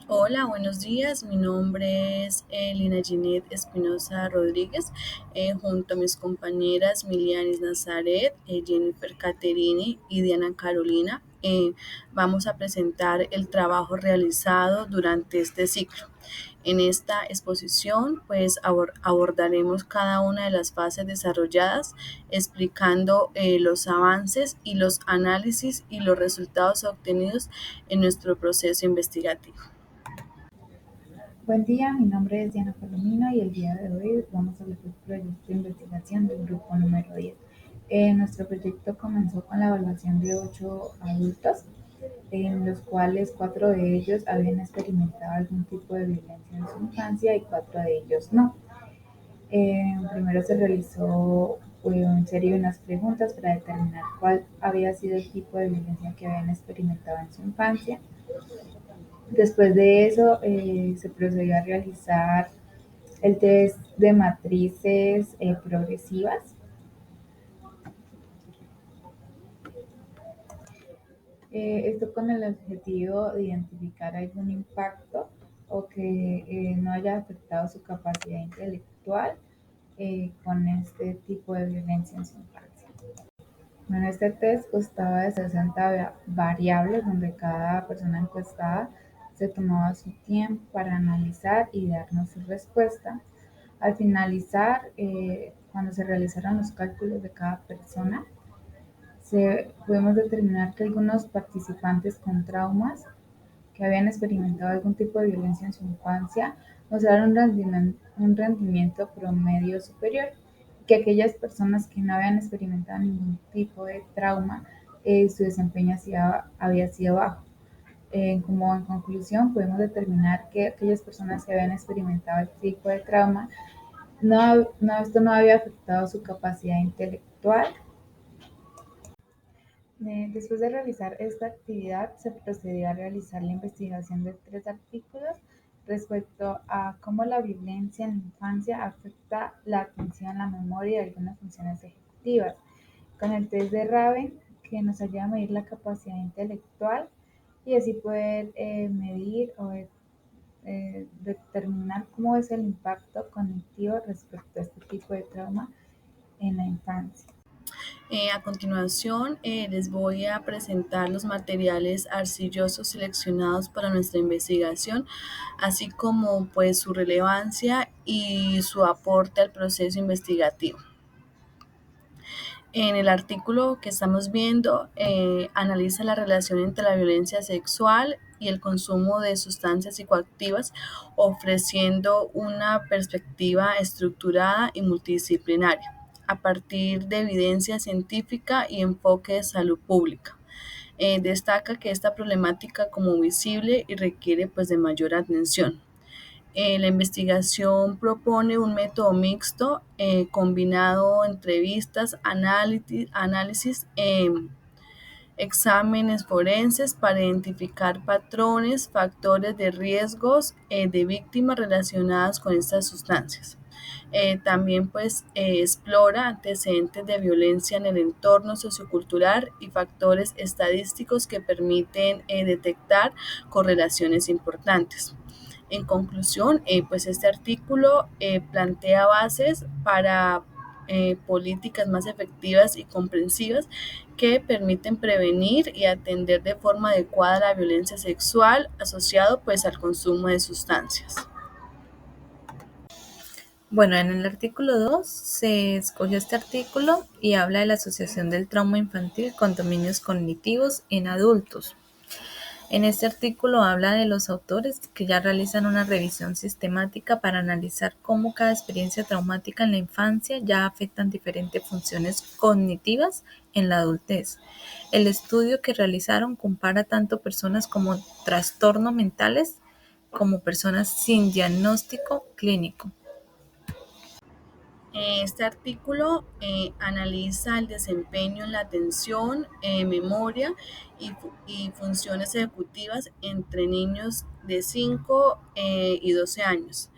Hola, buenos días. Mi nombre es Lina Ginette Espinosa Rodríguez. Junto a mis compañeras Milianis Nazaret, Jennifer Caterini y Diana Carolina, vamos a presentar el trabajo realizado durante este ciclo. En esta exposición, pues abordaremos cada una de las fases desarrolladas, explicando los avances y los análisis y los resultados obtenidos en nuestro proceso investigativo. Buen día, mi nombre es Diana Palomino y el día de hoy vamos a hablar del proyecto de investigación del grupo número 10. Nuestro proyecto comenzó con la evaluación de 8 adultos, en los cuales 4 de ellos habían experimentado algún tipo de violencia en su infancia y 4 de ellos no. Primero se realizó en serie unas preguntas para determinar cuál había sido el tipo de violencia que habían experimentado en su infancia. Después de eso, se procedió a realizar el test de matrices progresivas. Esto con el objetivo de identificar algún impacto o que no haya afectado su capacidad intelectual con este tipo de violencia en su infancia. Bueno, este test constaba de 60 variables donde cada persona encuestada se tomaba su tiempo para analizar y darnos su respuesta. Al finalizar, cuando se realizaron los cálculos de cada persona, pudimos determinar que algunos participantes con traumas que habían experimentado algún tipo de violencia en su infancia mostraron un rendimiento promedio superior, y que aquellas personas que no habían experimentado ningún tipo de trauma, su desempeño había sido bajo. Como en conclusión, podemos determinar que aquellas personas que habían experimentado el tipo de trauma, esto no había afectado su capacidad intelectual. Después de realizar esta actividad, se procedió a realizar la investigación de 3 artículos respecto a cómo la violencia en la infancia afecta la atención, la memoria y algunas funciones ejecutivas. Con el test de Raven, que nos ayuda a medir la capacidad intelectual y así poder medir o determinar cómo es el impacto cognitivo respecto a este tipo de trauma en la infancia. A continuación, les voy a presentar los materiales arcillosos seleccionados para nuestra investigación, así como pues su relevancia y su aporte al proceso investigativo. En el artículo que estamos viendo, analiza la relación entre la violencia sexual y el consumo de sustancias psicoactivas, ofreciendo una perspectiva estructurada y multidisciplinaria a partir de evidencia científica y enfoque de salud pública. Destaca que esta problemática como visible y requiere pues de mayor atención. La investigación propone un método mixto combinado entrevistas, análisis, exámenes forenses para identificar patrones, factores de riesgos de víctimas relacionadas con estas sustancias. También pues explora antecedentes de violencia en el entorno sociocultural y factores estadísticos que permiten detectar correlaciones importantes. En conclusión, pues este artículo plantea bases para políticas más efectivas y comprensivas que permiten prevenir y atender de forma adecuada la violencia sexual asociado pues al consumo de sustancias. Bueno, en el artículo 2 se escogió este artículo y habla de la asociación del trauma infantil con dominios cognitivos en adultos. En este artículo habla de los autores que ya realizan una revisión sistemática para analizar cómo cada experiencia traumática en la infancia ya afectan diferentes funciones cognitivas en la adultez. El estudio que realizaron compara tanto personas con trastornos mentales como personas sin diagnóstico clínico. Este artículo analiza el desempeño en la atención, memoria y funciones ejecutivas entre niños de 5 y 12 años,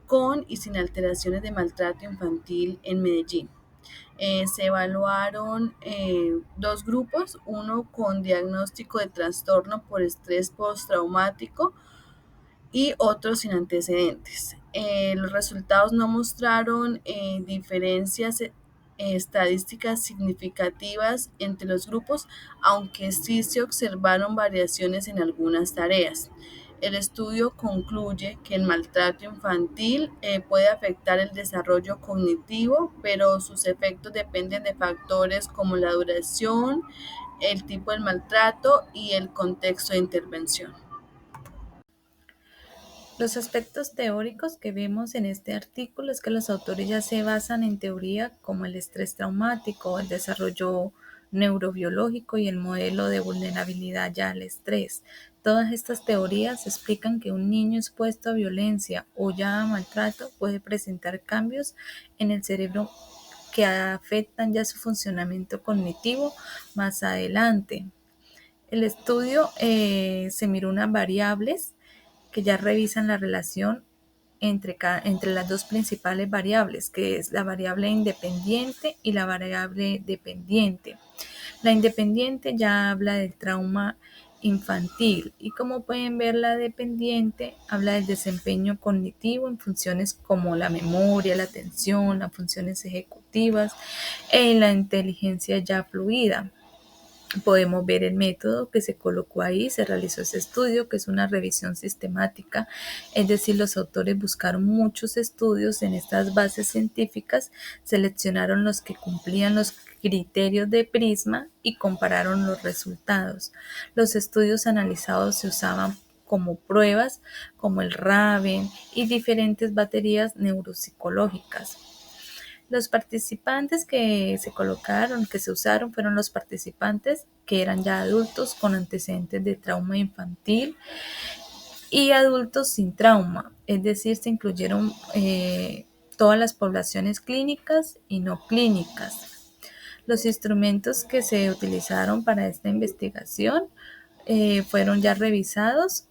con y sin alteraciones de maltrato infantil en Medellín. Se evaluaron 2 grupos, uno con diagnóstico de trastorno por estrés postraumático y otros sin antecedentes. Los resultados no mostraron diferencias estadísticas significativas entre los grupos, aunque sí se observaron variaciones en algunas tareas. El estudio concluye que el maltrato infantil puede afectar el desarrollo cognitivo, pero sus efectos dependen de factores como la duración, el tipo del maltrato y el contexto de intervención. Los aspectos teóricos que vemos en este artículo es que los autores ya se basan en teoría como el estrés traumático, el desarrollo neurobiológico y el modelo de vulnerabilidad ya al estrés. Todas estas teorías explican que un niño expuesto a violencia o ya a maltrato puede presentar cambios en el cerebro que afectan ya su funcionamiento cognitivo más adelante. El estudio se miró unas variables que ya revisan la relación entre las dos principales variables, que es la variable independiente y la variable dependiente. La independiente ya habla del trauma infantil y como pueden ver la dependiente habla del desempeño cognitivo en funciones como la memoria, la atención, las funciones ejecutivas la inteligencia ya fluida. Podemos ver el método que se colocó ahí, se realizó ese estudio, que es una revisión sistemática, es decir, los autores buscaron muchos estudios en estas bases científicas, seleccionaron los que cumplían los criterios de Prisma y compararon los resultados. Los estudios analizados se usaban como pruebas, como el Raven y diferentes baterías neuropsicológicas. Los participantes que se colocaron, que se usaron, fueron los participantes que eran ya adultos con antecedentes de trauma infantil y adultos sin trauma, es decir, se incluyeron todas las poblaciones clínicas y no clínicas. Los instrumentos que se utilizaron para esta investigación fueron ya revisados.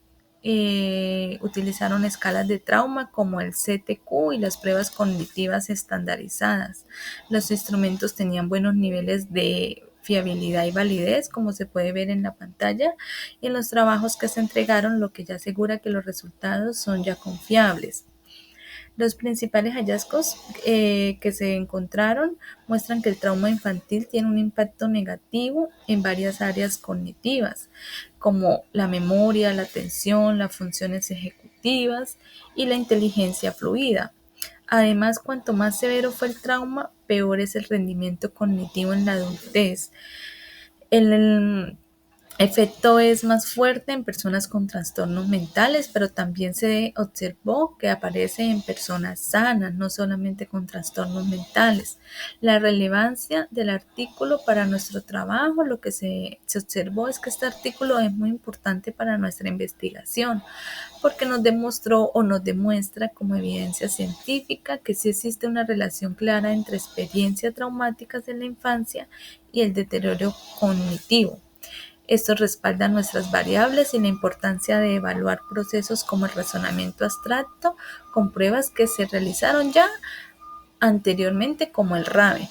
Utilizaron escalas de trauma como el CTQ y las pruebas cognitivas estandarizadas. Los instrumentos tenían buenos niveles de fiabilidad y validez, como se puede ver en la pantalla, y en los trabajos que se entregaron, lo que ya asegura que los resultados son ya confiables. Los principales hallazgos que se encontraron muestran que el trauma infantil tiene un impacto negativo en varias áreas cognitivas, como la memoria, la atención, las funciones ejecutivas y la inteligencia fluida. Además, cuanto más severo fue el trauma, peor es el rendimiento cognitivo en la adultez. El efecto es más fuerte en personas con trastornos mentales, pero también se observó que aparece en personas sanas, no solamente con trastornos mentales. La relevancia del artículo para nuestro trabajo, lo que se observó es que este artículo es muy importante para nuestra investigación, porque nos demostró o nos demuestra como evidencia científica que sí existe una relación clara entre experiencias traumáticas en la infancia y el deterioro cognitivo. Esto respalda nuestras variables y la importancia de evaluar procesos como el razonamiento abstracto con pruebas que se realizaron ya anteriormente como el RAVE.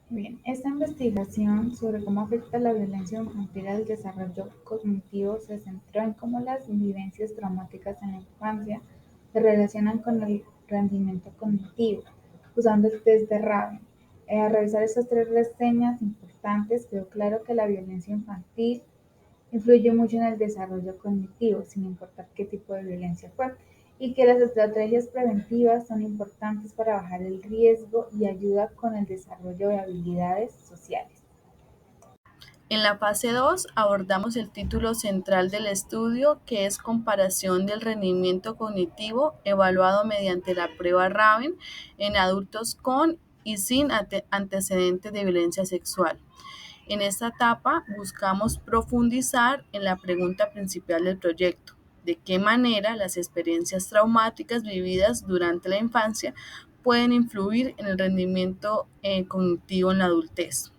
Bien, esta investigación sobre cómo afecta la violencia infantil al desarrollo cognitivo se centró en cómo las vivencias traumáticas en la infancia se relacionan con el rendimiento cognitivo, usando el test de Raven. Al revisar estas tres reseñas importantes, quedó claro que la violencia infantil influye mucho en el desarrollo cognitivo, sin importar qué tipo de violencia fue, y que las estrategias preventivas son importantes para bajar el riesgo y ayuda con el desarrollo de habilidades sociales. En la fase 2 abordamos el título central del estudio, que es comparación del rendimiento cognitivo evaluado mediante la prueba Raven en adultos con y sin antecedentes de violencia sexual. En esta etapa buscamos profundizar en la pregunta principal del proyecto: ¿de qué manera las experiencias traumáticas vividas durante la infancia pueden influir en el rendimiento cognitivo en la adultez?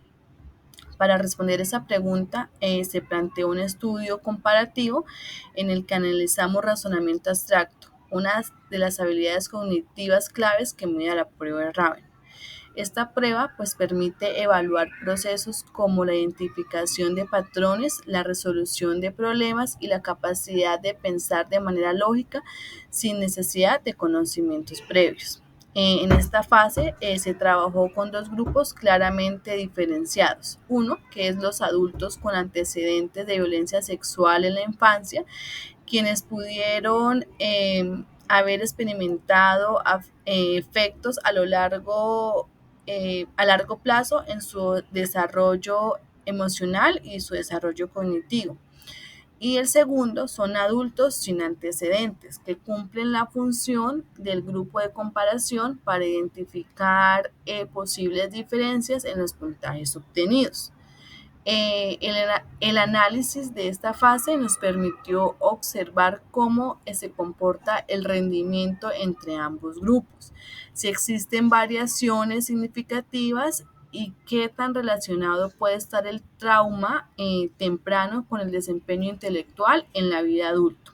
Para responder esa pregunta, se planteó un estudio comparativo en el que analizamos razonamiento abstracto, una de las habilidades cognitivas claves que mide la prueba de Raven. Esta prueba pues permite evaluar procesos como la identificación de patrones, la resolución de problemas y la capacidad de pensar de manera lógica sin necesidad de conocimientos previos. En esta fase se trabajó con dos grupos claramente diferenciados. Uno, que es los adultos con antecedentes de violencia sexual en la infancia, quienes pudieron haber experimentado efectos a largo plazo en su desarrollo emocional y su desarrollo cognitivo. Y el segundo son adultos sin antecedentes, que cumplen la función del grupo de comparación para identificar posibles diferencias en los puntajes obtenidos. El análisis de esta fase nos permitió observar cómo se comporta el rendimiento entre ambos grupos, si existen variaciones significativas y qué tan relacionado puede estar el trauma temprano con el desempeño intelectual en la vida adulta.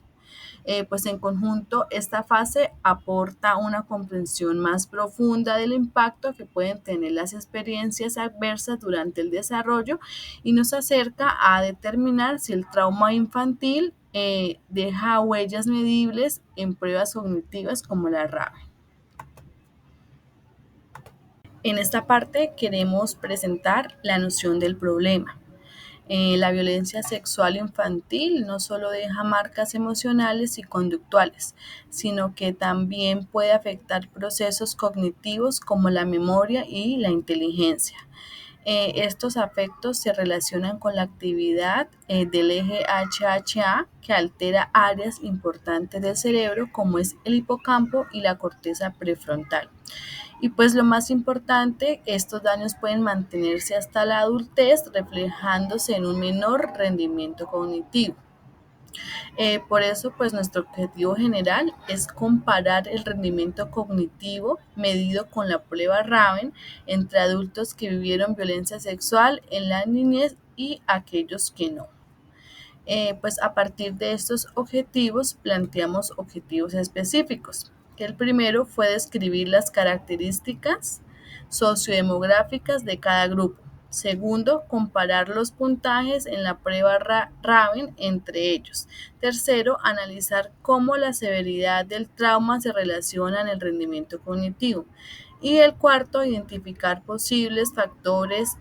Pues en conjunto esta fase aporta una comprensión más profunda del impacto que pueden tener las experiencias adversas durante el desarrollo y nos acerca a determinar si el trauma infantil deja huellas medibles en pruebas cognitivas como la RAVE. En esta parte queremos presentar la noción del problema. La violencia sexual infantil no solo deja marcas emocionales y conductuales, sino que también puede afectar procesos cognitivos como la memoria y la inteligencia. Estos afectos se relacionan con la actividad del eje HHA que altera áreas importantes del cerebro como es el hipocampo y la corteza prefrontal. Y pues lo más importante, estos daños pueden mantenerse hasta la adultez, reflejándose en un menor rendimiento cognitivo. Por eso, pues nuestro objetivo general es comparar el rendimiento cognitivo medido con la prueba Raven entre adultos que vivieron violencia sexual en la niñez y aquellos que no. Pues a partir de estos objetivos planteamos objetivos específicos, que el primero fue describir las características sociodemográficas de cada grupo. Segundo, comparar los puntajes en la prueba Raven entre ellos. Tercero, analizar cómo la severidad del trauma se relaciona en el rendimiento cognitivo. Y el cuarto, identificar posibles factores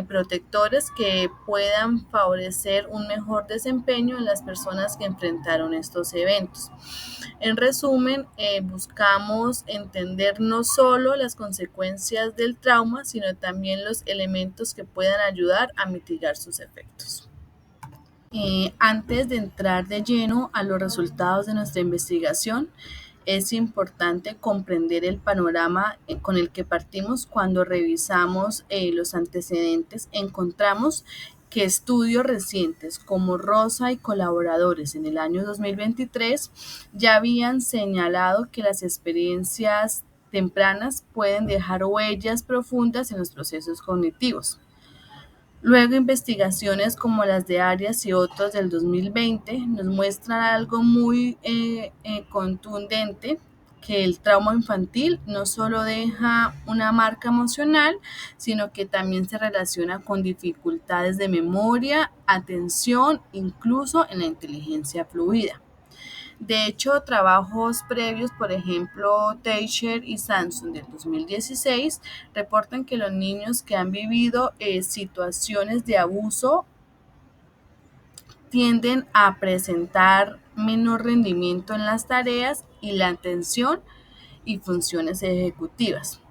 protectores que puedan favorecer un mejor desempeño en las personas que enfrentaron estos eventos. En resumen, buscamos entender no solo las consecuencias del trauma, sino también los elementos que puedan ayudar a mitigar sus efectos. Antes de entrar de lleno a los resultados de nuestra investigación, es importante comprender el panorama con el que partimos cuando revisamos los antecedentes. Encontramos que estudios recientes como Rosa y colaboradores en el año 2023 ya habían señalado que las experiencias tempranas pueden dejar huellas profundas en los procesos cognitivos. Luego, investigaciones como las de Arias y otros del 2020 nos muestran algo muy contundente, que el trauma infantil no solo deja una marca emocional, sino que también se relaciona con dificultades de memoria, atención, incluso en la inteligencia fluida. De hecho, trabajos previos, por ejemplo, Teicher y Samson del 2016, reportan que los niños que han vivido situaciones de abuso tienden a presentar menor rendimiento en las tareas y la atención y funciones ejecutivas.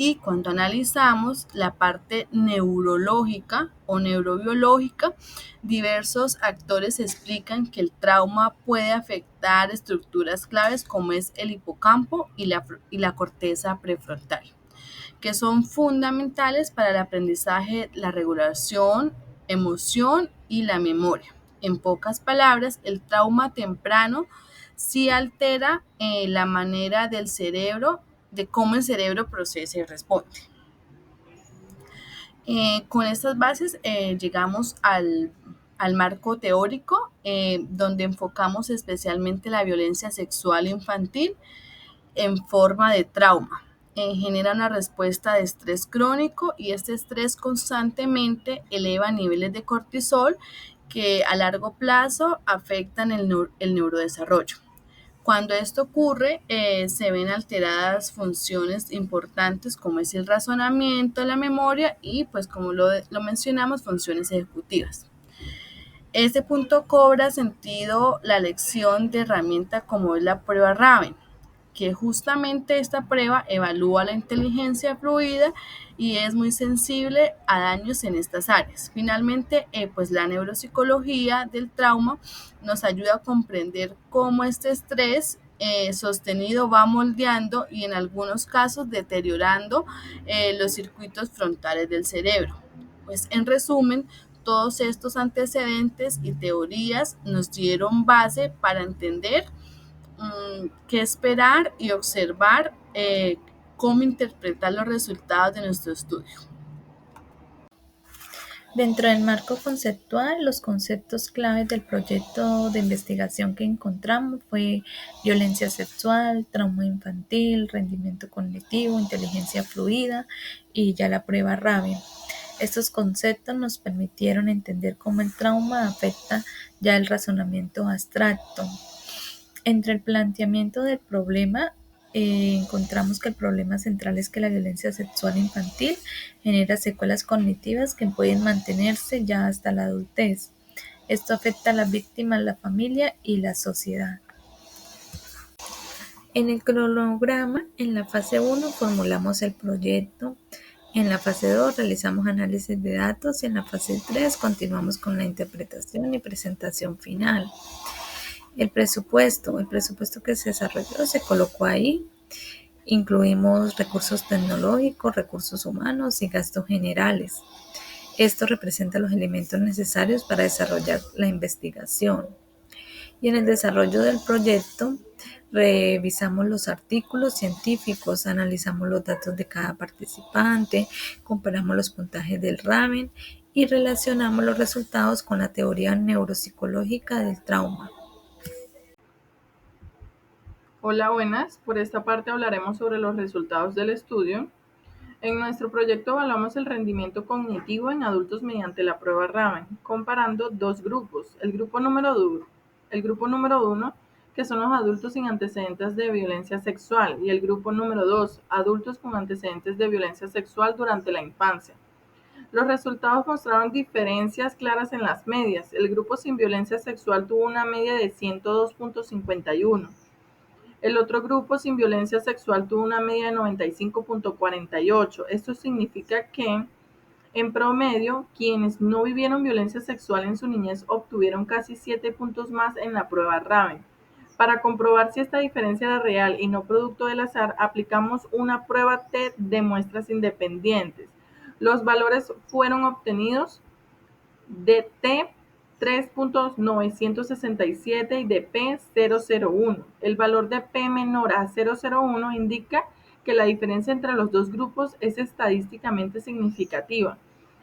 Y cuando analizamos la parte neurológica o neurobiológica, diversos actores explican que el trauma puede afectar estructuras claves como es el hipocampo y la corteza prefrontal, que son fundamentales para el aprendizaje, la regulación, emoción y la memoria. En pocas palabras, el trauma temprano sí altera la manera del cerebro, de cómo el cerebro procesa y responde. Con estas bases llegamos al marco teórico, donde enfocamos especialmente la violencia sexual infantil en forma de trauma. genera una respuesta de estrés crónico y este estrés constantemente eleva niveles de cortisol que a largo plazo afectan el neurodesarrollo. Cuando esto ocurre, se ven alteradas funciones importantes como es el razonamiento, la memoria y, pues como lo mencionamos, funciones ejecutivas. Este punto cobra sentido la lección de herramienta como es la prueba Raven, que justamente esta prueba evalúa la inteligencia fluida y es muy sensible a daños en estas áreas. Finalmente, pues la neuropsicología del trauma nos ayuda a comprender cómo este estrés sostenido va moldeando y en algunos casos deteriorando los circuitos frontales del cerebro. Pues en resumen, todos estos antecedentes y teorías nos dieron base para entender qué esperar y observar cómo interpretar los resultados de nuestro estudio. Dentro del marco conceptual, los conceptos claves del proyecto de investigación que encontramos fue violencia sexual, trauma infantil, rendimiento cognitivo, inteligencia fluida y ya la prueba Raven. Estos conceptos nos permitieron entender cómo el trauma afecta ya el razonamiento abstracto. Entre el planteamiento del problema, encontramos que el problema central es que la violencia sexual infantil genera secuelas cognitivas que pueden mantenerse ya hasta la adultez. Esto afecta a las víctimas, la familia y la sociedad. En el cronograma, en la fase 1 formulamos el proyecto, en la fase 2 realizamos análisis de datos y en la fase 3 continuamos con la interpretación y presentación final. El presupuesto que se desarrolló se colocó ahí. Incluimos recursos tecnológicos, recursos humanos y gastos generales. Esto representa los elementos necesarios para desarrollar la investigación. Y en el desarrollo del proyecto, revisamos los artículos científicos, analizamos los datos de cada participante, comparamos los puntajes del Raven y relacionamos los resultados con la teoría neuropsicológica del trauma. Hola, buenas. Por esta parte hablaremos sobre los resultados del estudio. En nuestro proyecto evaluamos el rendimiento cognitivo en adultos mediante la prueba Raven, comparando dos grupos. El grupo número 1, que son los adultos sin antecedentes de violencia sexual, y el grupo número 2, adultos con antecedentes de violencia sexual durante la infancia. Los resultados mostraron diferencias claras en las medias. El grupo sin violencia sexual tuvo una media de 102.51. El otro grupo sin violencia sexual tuvo una media de 95.48. Esto significa que, en promedio, quienes no vivieron violencia sexual en su niñez obtuvieron casi 7 puntos más en la prueba Raven. Para comprobar si esta diferencia era real y no producto del azar, aplicamos una prueba T de muestras independientes. Los valores fueron obtenidos de T 3.967 y de P 001. El valor de P menor a 001 indica que la diferencia entre los dos grupos es estadísticamente significativa,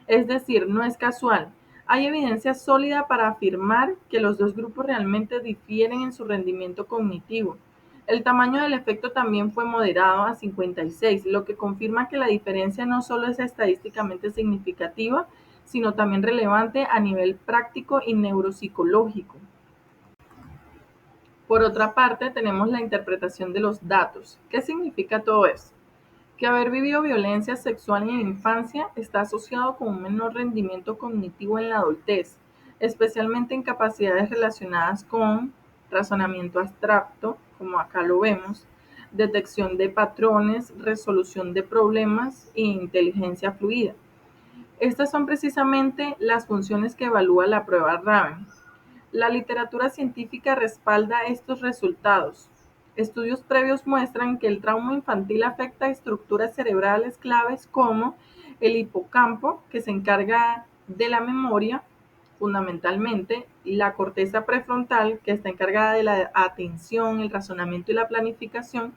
es decir, no es casual. Hay evidencia sólida para afirmar que los dos grupos realmente difieren en su rendimiento cognitivo. El tamaño del efecto también fue moderado a 56, lo que confirma que la diferencia no solo es estadísticamente significativa, sino también relevante a nivel práctico y neuropsicológico. Por otra parte, tenemos la interpretación de los datos. ¿Qué significa todo esto? Que haber vivido violencia sexual en la infancia está asociado con un menor rendimiento cognitivo en la adultez, especialmente en capacidades relacionadas con razonamiento abstracto, como acá lo vemos, detección de patrones, resolución de problemas e inteligencia fluida. Estas son precisamente las funciones que evalúa la prueba Raven. La literatura científica respalda estos resultados. Estudios previos muestran que el trauma infantil afecta a estructuras cerebrales claves como el hipocampo, que se encarga de la memoria, fundamentalmente, la corteza prefrontal, que está encargada de la atención, el razonamiento y la planificación,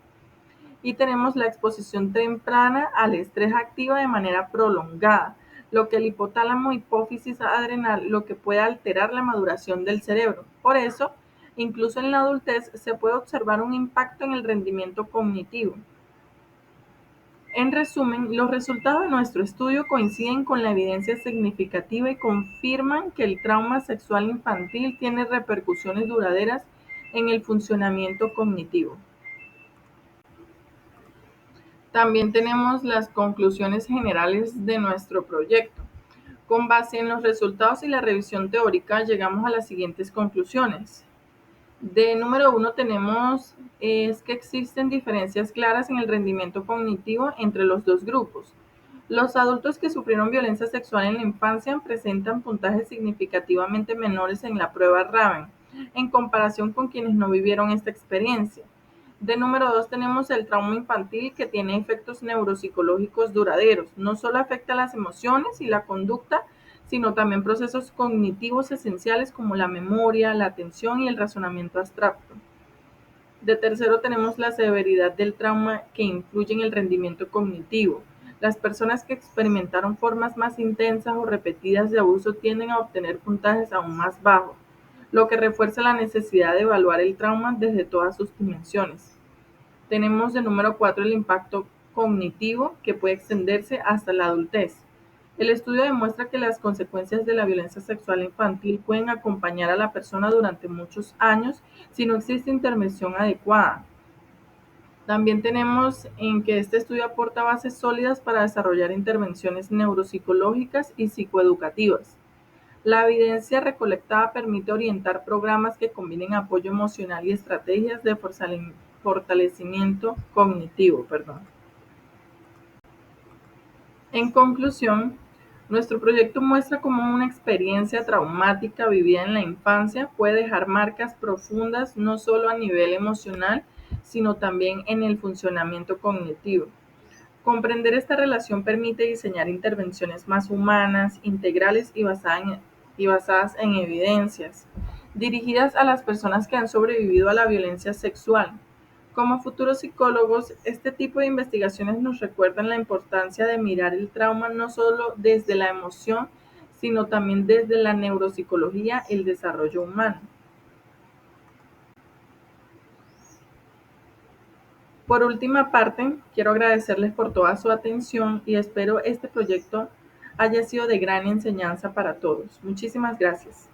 y tenemos la exposición temprana al estrés activa de manera prolongada, lo que el hipotálamo hipófisis adrenal, lo que puede alterar la maduración del cerebro. Por eso, incluso en la adultez se puede observar un impacto en el rendimiento cognitivo. En resumen, los resultados de nuestro estudio coinciden con la evidencia significativa y confirman que el trauma sexual infantil tiene repercusiones duraderas en el funcionamiento cognitivo. También tenemos las conclusiones generales de nuestro proyecto. Con base en los resultados y la revisión teórica, llegamos a las siguientes conclusiones. De número 1 tenemos es que existen diferencias claras en el rendimiento cognitivo entre los dos grupos. Los adultos que sufrieron violencia sexual en la infancia presentan puntajes significativamente menores en la prueba Raven, en comparación con quienes no vivieron esta experiencia. De número 2 tenemos el trauma infantil, que tiene efectos neuropsicológicos duraderos. No solo afecta las emociones y la conducta, sino también procesos cognitivos esenciales como la memoria, la atención y el razonamiento abstracto. De tercero tenemos la severidad del trauma, que influye en el rendimiento cognitivo. Las personas que experimentaron formas más intensas o repetidas de abuso tienden a obtener puntajes aún más bajos, lo que refuerza la necesidad de evaluar el trauma desde todas sus dimensiones. Tenemos de número 4 el impacto cognitivo, que puede extenderse hasta la adultez. El estudio demuestra que las consecuencias de la violencia sexual infantil pueden acompañar a la persona durante muchos años si no existe intervención adecuada. También tenemos en que este estudio aporta bases sólidas para desarrollar intervenciones neuropsicológicas y psicoeducativas. La evidencia recolectada permite orientar programas que combinen apoyo emocional y estrategias de fortalecimiento cognitivo. En conclusión, nuestro proyecto muestra cómo una experiencia traumática vivida en la infancia puede dejar marcas profundas no solo a nivel emocional, sino también en el funcionamiento cognitivo. Comprender esta relación permite diseñar intervenciones más humanas, integrales y basadas en evidencias, dirigidas a las personas que han sobrevivido a la violencia sexual. Como futuros psicólogos, este tipo de investigaciones nos recuerdan la importancia de mirar el trauma no solo desde la emoción, sino también desde la neuropsicología y el desarrollo humano. Por última parte, quiero agradecerles por toda su atención y espero este proyecto haya sido de gran enseñanza para todos. Muchísimas gracias.